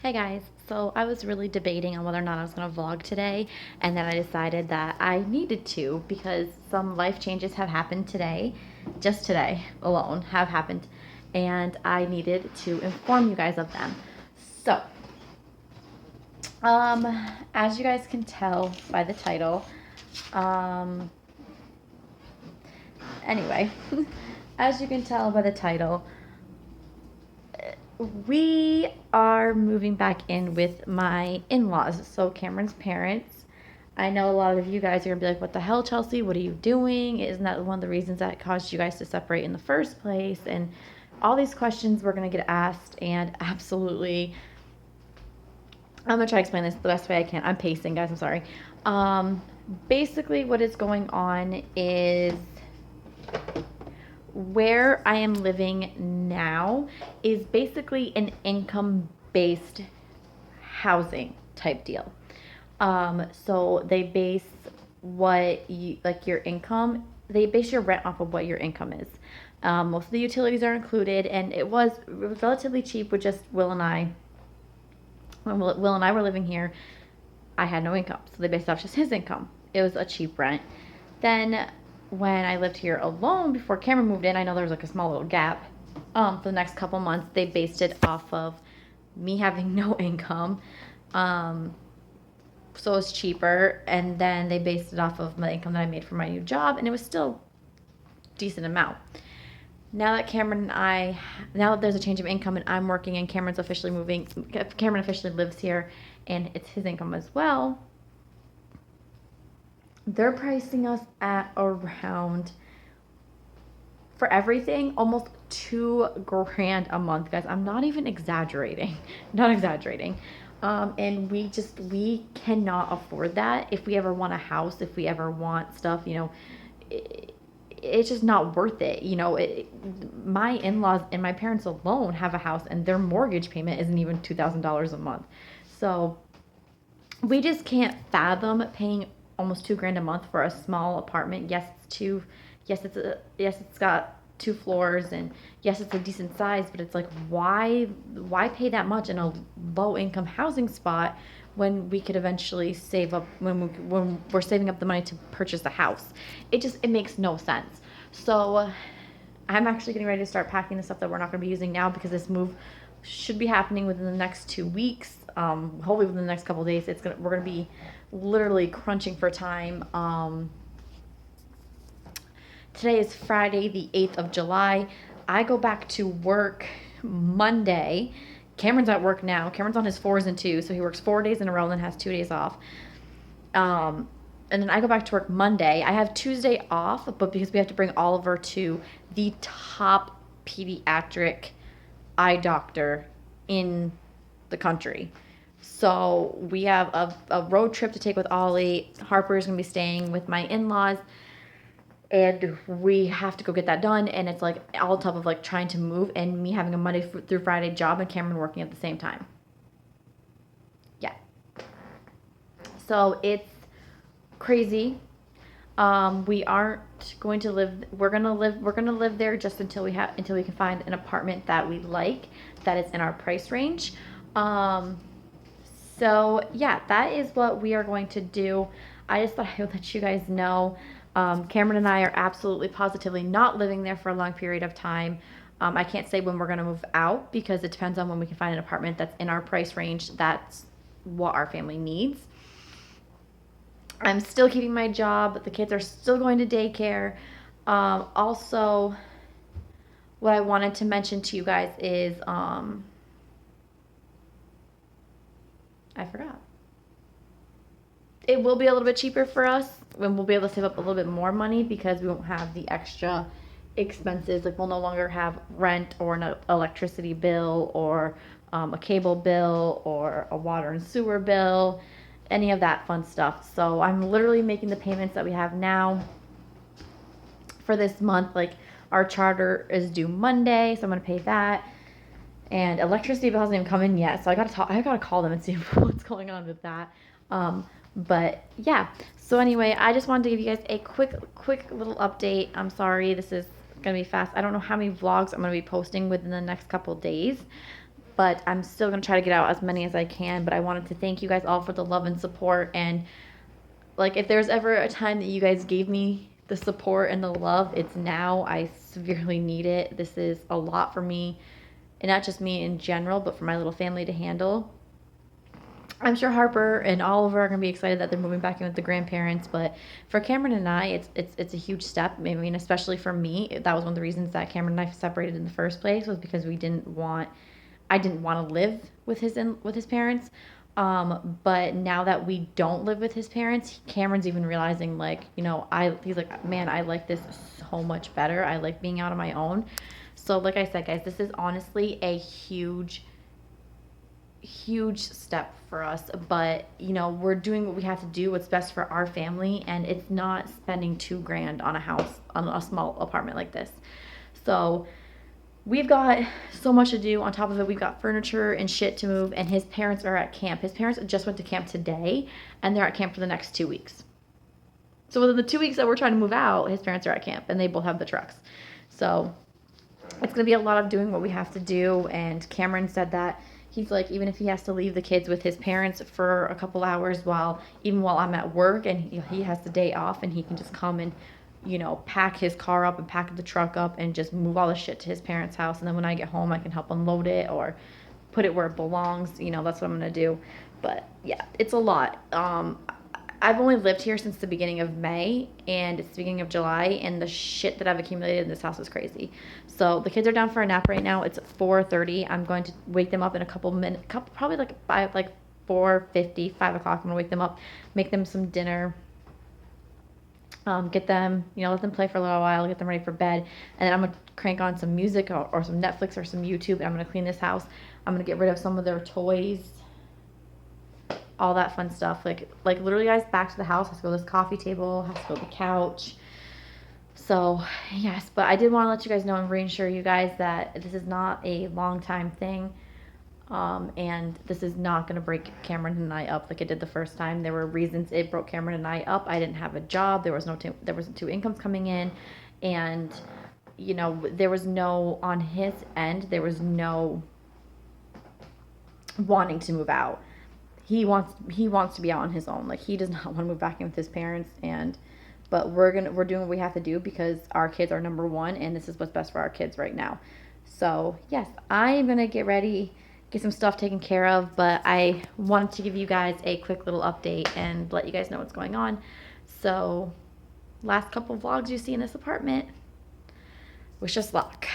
Hey guys, so I was really debating on whether or not I was going to vlog today, and then I decided that I needed to because some life changes have happened today, just today alone have happened, and I needed to inform you guys of them. So, as you guys can tell by the title, um, anyway, as you can tell by the title, we are moving back in with my in-laws, so Cameron's parents. I know a lot of you guys are gonna be like, what the hell, Chelsea? What are you doing? Isn't that one of the reasons that caused you guys to separate in the first place? And all these questions we're gonna get asked, and absolutely, I'm gonna try to explain this the best way I can. I'm pacing, guys, I'm sorry. Basically, what is going on is where I am living now is basically an income based housing type deal. So they base what you like your income, they base your rent off of what your income is. Most of the utilities are included, and it was relatively cheap with just Will and I. When Will and I were living here, I had no income, so they based off just his income. It was a cheap rent. Then when I lived here alone before Cameron moved in, I know there was like a small little gap. For the next couple months, they based it off of me having no income. So it was cheaper, and then they based it off of my income that I made from my new job, and it was still a decent amount. Now that there's a change of income and I'm working and Cameron's officially moving, Cameron officially lives here and it's his income as well, they're pricing us at around, for everything, almost 2 grand a month, guys. I'm not even exaggerating. Not exaggerating. And we cannot afford that. If we ever want a house, if we ever want stuff, it's just not worth it. My in-laws and my parents alone have a house, and their mortgage payment isn't even $2,000 a month. So we just can't fathom paying almost 2 grand a month for a small apartment. Yes, it's got 2 floors, and yes, it's a decent size, but it's like, why pay that much in a low income housing spot when we could eventually save up, when we're saving up the money to purchase a house? It makes no sense. So I'm actually getting ready to start packing the stuff that we're not going to be using now, because this move should be happening within the next 2 weeks. Hopefully within the next couple of days. We're gonna be literally crunching for time. Today is Friday, the 8th of July. I go back to work Monday. Cameron's at work now. Cameron's on his 4s and 2s, so he works 4 days in a row and then has 2 days off. And then I go back to work Monday. I have Tuesday off, but because we have to bring Oliver to the top pediatric eye doctor in the country. So we have a road trip to take with Ollie. Harper is going to be staying with my in-laws, and we have to go get that done. And it's like all on top of like trying to move and me having a Monday through Friday job and Cameron working at the same time. Yeah. So it's crazy. We aren't going to live. We're gonna live. We're gonna live there just until we can find an apartment that we like, that is in our price range. So yeah, that is what we are going to do. I just thought I would let you guys know. Cameron and I are absolutely positively not living there for a long period of time. I can't say when we're going to move out, because it depends on when we can find an apartment that's in our price range. That's what our family needs. I'm still keeping my job. The kids are still going to daycare. Also, what I wanted to mention to you guys is, I forgot. It will be a little bit cheaper for us, when we'll be able to save up a little bit more money, because we won't have the extra expenses. Like, we'll no longer have rent or an electricity bill, or a cable bill, or a water and sewer bill, any of that fun stuff. So I'm literally making the payments that we have now for this month. Like, our charter is due Monday, so I'm gonna pay that. And electricity bill hasn't even come in yet, so I gotta call them and see what's going on with that. But yeah, so anyway, I just wanted to give you guys a quick little update. I'm sorry, this is gonna be fast. I don't know how many vlogs I'm gonna be posting within the next couple days. but I'm still going to try to get out as many as I can. But I wanted to thank you guys all for the love and support. And like, if there's ever a time that you guys gave me the support and the love, it's now. I severely need it. This is a lot for me, and not just me in general, but for my little family to handle. I'm sure Harper and Oliver are gonna be excited that they're moving back in with the grandparents, but for Cameron and I, it's a huge step. I mean, especially for me, that was one of the reasons that Cameron and I separated in the first place, was because I didn't want to live with his parents. But now that we don't live with his parents, Cameron's even realizing, like, he's like, man, I like this so much better. I like being out on my own. So like I said, guys, this is honestly a huge step for us, but we're doing what we have to do, what's best for our family, and it's not spending $2,000 on a house, on a small apartment like this. So we've got so much to do. On top of it, we've got furniture and shit to move, and his parents are at camp. His parents just went to camp today, and they're at camp for the next 2 weeks. So within the 2 weeks that we're trying to move out, his parents are at camp, and they both have the trucks. So it's going to be a lot of doing what we have to do, and Cameron said that he's like, even if he has to leave the kids with his parents for a couple hours while I'm at work, and he has the day off, and he can just come and pack his car up and pack the truck up and just move all the shit to his parents' house. And then when I get home, I can help unload it or put it where it belongs. That's what I'm going to do. But yeah, it's a lot. I've only lived here since the beginning of May, and it's the beginning of July, and the shit that I've accumulated in this house is crazy. So the kids are down for a nap right now. It's 4:30. I'm going to wake them up in a couple minutes, probably like 4:50, 5 o'clock. I'm going to wake them up, make them some dinner, get them, let them play for a little while, get them ready for bed, and then I'm going to crank on some music or some Netflix or some YouTube, and I'm going to clean this house. I'm going to get rid of some of their toys, all that fun stuff. Like literally, guys, back to the house. Has to go to this coffee table, has to go to the couch. So yes, but I did want to let you guys know and reassure you guys that this is not a long time thing. And this is not going to break Cameron and I up like it did the first time. There were reasons it broke Cameron and I up. I didn't have a job. There wasn't two incomes coming in, and there was no, on his end, there was no wanting to move out. He wants to be out on his own. Like, he does not want to move back in with his parents, but we're doing what we have to do because our kids are number one, and this is what's best for our kids right now. So yes, I'm gonna get ready, get some stuff taken care of, but I wanted to give you guys a quick little update and let you guys know what's going on. So last couple of vlogs you see in this apartment was just luck.